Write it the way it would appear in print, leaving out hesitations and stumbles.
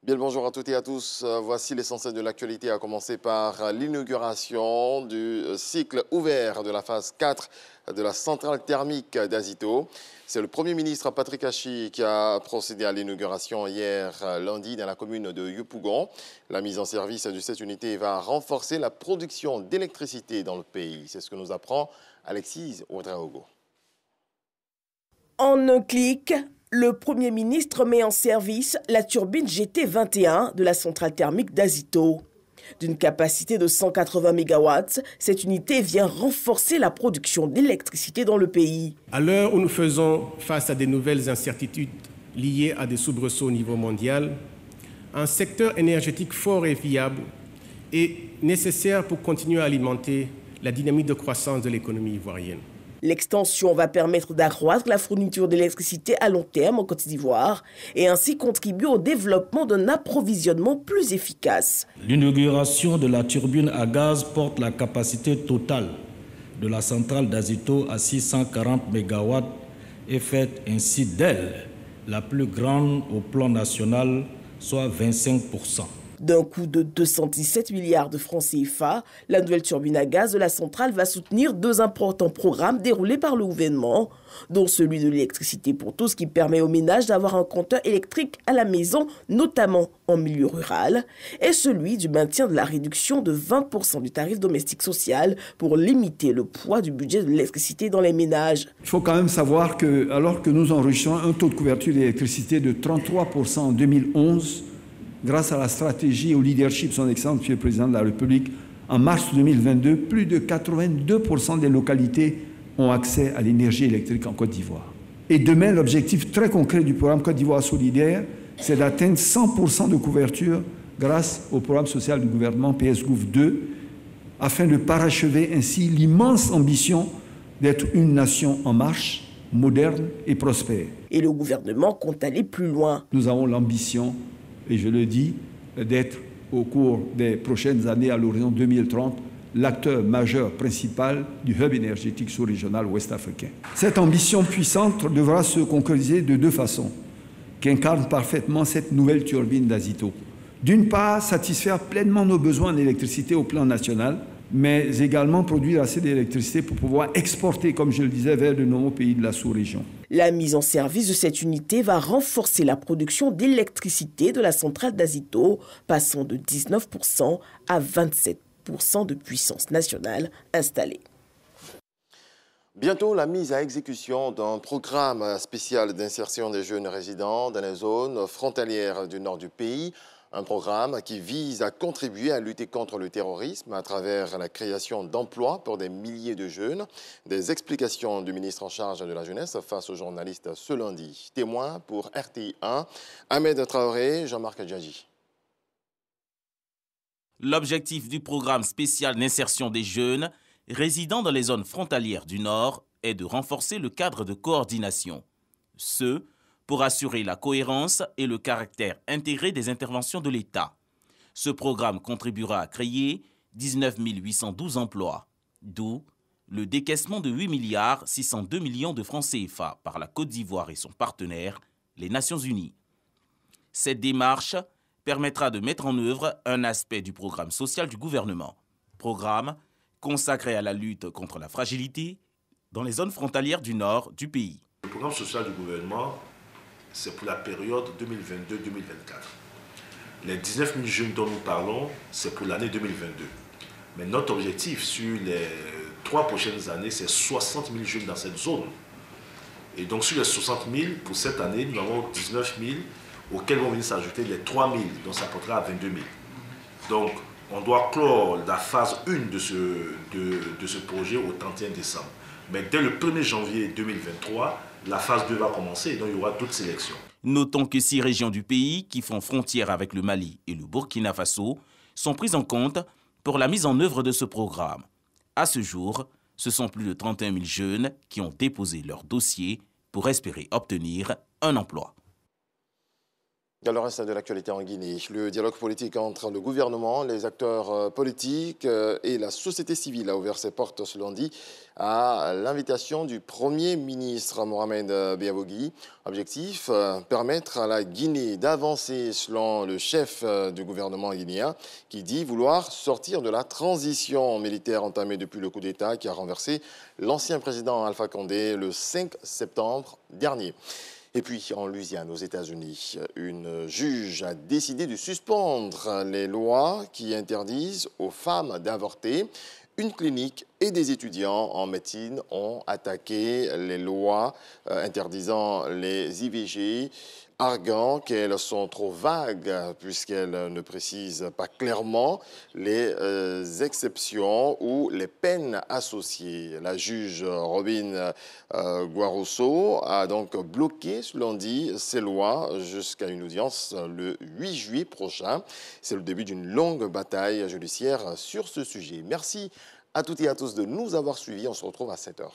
Bien le bonjour à toutes et à tous. Voici l'essentiel de l'actualité, à commencer par l'inauguration du cycle ouvert de la phase 4 de la centrale thermique d'Azito. C'est le Premier ministre Patrick Achi qui a procédé à l'inauguration hier lundi dans la commune de Yopougon. La mise en service de cette unité va renforcer la production d'électricité dans le pays. C'est ce que nous apprend Alexis Ouedraogo. En un clic, le Premier ministre met en service la turbine GT21 de la centrale thermique d'Azito. D'une capacité de 180 MW, cette unité vient renforcer la production d'électricité dans le pays. À l'heure où nous faisons face à de nouvelles incertitudes liées à des soubresauts au niveau mondial, un secteur énergétique fort et viable est nécessaire pour continuer à alimenter la dynamique de croissance de l'économie ivoirienne. L'extension va permettre d'accroître la fourniture d'électricité à long terme en Côte d'Ivoire et ainsi contribuer au développement d'un approvisionnement plus efficace. L'inauguration de la turbine à gaz porte la capacité totale de la centrale d'Azito à 640 MW et fait ainsi d'elle la plus grande au plan national, soit 25%. D'un coût de 217 milliards de francs CFA, la nouvelle turbine à gaz de la centrale va soutenir deux importants programmes déroulés par le gouvernement, dont celui de l'électricité pour tous qui permet aux ménages d'avoir un compteur électrique à la maison, notamment en milieu rural, et celui du maintien de la réduction de 20% du tarif domestique social pour limiter le poids du budget de l'électricité dans les ménages. Il faut quand même savoir que, alors que nous enregistrons un taux de couverture d'électricité de 33% en 2011, grâce à la stratégie et au leadership de son Excellence, M. le Président de la République, en mars 2022, plus de 82% des localités ont accès à l'énergie électrique en Côte d'Ivoire. Et demain, l'objectif très concret du programme Côte d'Ivoire solidaire, c'est d'atteindre 100% de couverture grâce au programme social du gouvernement PSGouv 2, afin de parachever ainsi l'immense ambition d'être une nation en marche, moderne et prospère. Et le gouvernement compte aller plus loin. Nous avons l'ambition, et je le dis, d'être au cours des prochaines années, à l'horizon 2030, l'acteur majeur principal du hub énergétique sous-régional ouest-africain. Cette ambition puissante devra se concrétiser de deux façons, qu'incarne parfaitement cette nouvelle turbine d'Azito. D'une part, satisfaire pleinement nos besoins en électricité au plan national, mais également produire assez d'électricité pour pouvoir exporter, comme je le disais, vers de nombreux pays de la sous-région. La mise en service de cette unité va renforcer la production d'électricité de la centrale d'Azito, passant de 19% à 27% de puissance nationale installée. Bientôt, la mise à exécution d'un programme spécial d'insertion des jeunes résidents dans les zones frontalières du nord du pays. Un programme qui vise à contribuer à lutter contre le terrorisme à travers la création d'emplois pour des milliers de jeunes. Des explications du ministre en charge de la jeunesse face aux journalistes ce lundi. Témoin pour RTI 1, Ahmed Traoré, Jean-Marc Djadji. L'objectif du programme spécial d'insertion des jeunes résidant dans les zones frontalières du Nord est de renforcer le cadre de coordination. Pour assurer la cohérence et le caractère intégré des interventions de l'État. Ce programme contribuera à créer 19 812 emplois, d'où le décaissement de 8 milliards 602 millions de francs CFA par la Côte d'Ivoire et son partenaire, les Nations Unies. Cette démarche permettra de mettre en œuvre un aspect du programme social du gouvernement, programme consacré à la lutte contre la fragilité dans les zones frontalières du nord du pays. Le programme social du gouvernement, c'est pour la période 2022-2024. Les 19 000 jeunes dont nous parlons, c'est pour l'année 2022. Mais notre objectif sur les 3 prochaines années, c'est 60 000 jeunes dans cette zone. Et donc sur les 60 000, pour cette année, nous avons 19 000, auxquels vont venir s'ajouter les 3 000, donc ça portera à 22 000. Donc on doit clore la phase 1 de ce projet au 31 décembre. Mais dès le 1er janvier 2023, la phase 2 va commencer et donc il y aura d'autres sélections. Notons que 6 régions du pays qui font frontière avec le Mali et le Burkina Faso sont prises en compte pour la mise en œuvre de ce programme. À ce jour, ce sont plus de 31 000 jeunes qui ont déposé leur dossier pour espérer obtenir un emploi. Dans le reste de l'actualité en Guinée, le dialogue politique entre le gouvernement, les acteurs politiques et la société civile a ouvert ses portes ce lundi à l'invitation du Premier ministre Mohamed Biabogui. Objectif, permettre à la Guinée d'avancer selon le chef du gouvernement guinéen qui dit vouloir sortir de la transition militaire entamée depuis le coup d'État qui a renversé l'ancien président Alpha Condé le 5 septembre dernier. Et puis, en Louisiane, aux États-Unis, une juge a décidé de suspendre les lois qui interdisent aux femmes d'avorter. Une clinique et des étudiants en médecine ont attaqué les lois interdisant les IVG, arguant qu'elles sont trop vagues puisqu'elles ne précisent pas clairement les exceptions ou les peines associées. La juge Robin Guaroso a donc bloqué ce lundi ces lois jusqu'à une audience le 8 juillet prochain. C'est le début d'une longue bataille judiciaire sur ce sujet. Merci à toutes et à tous de nous avoir suivis. On se retrouve à 7h.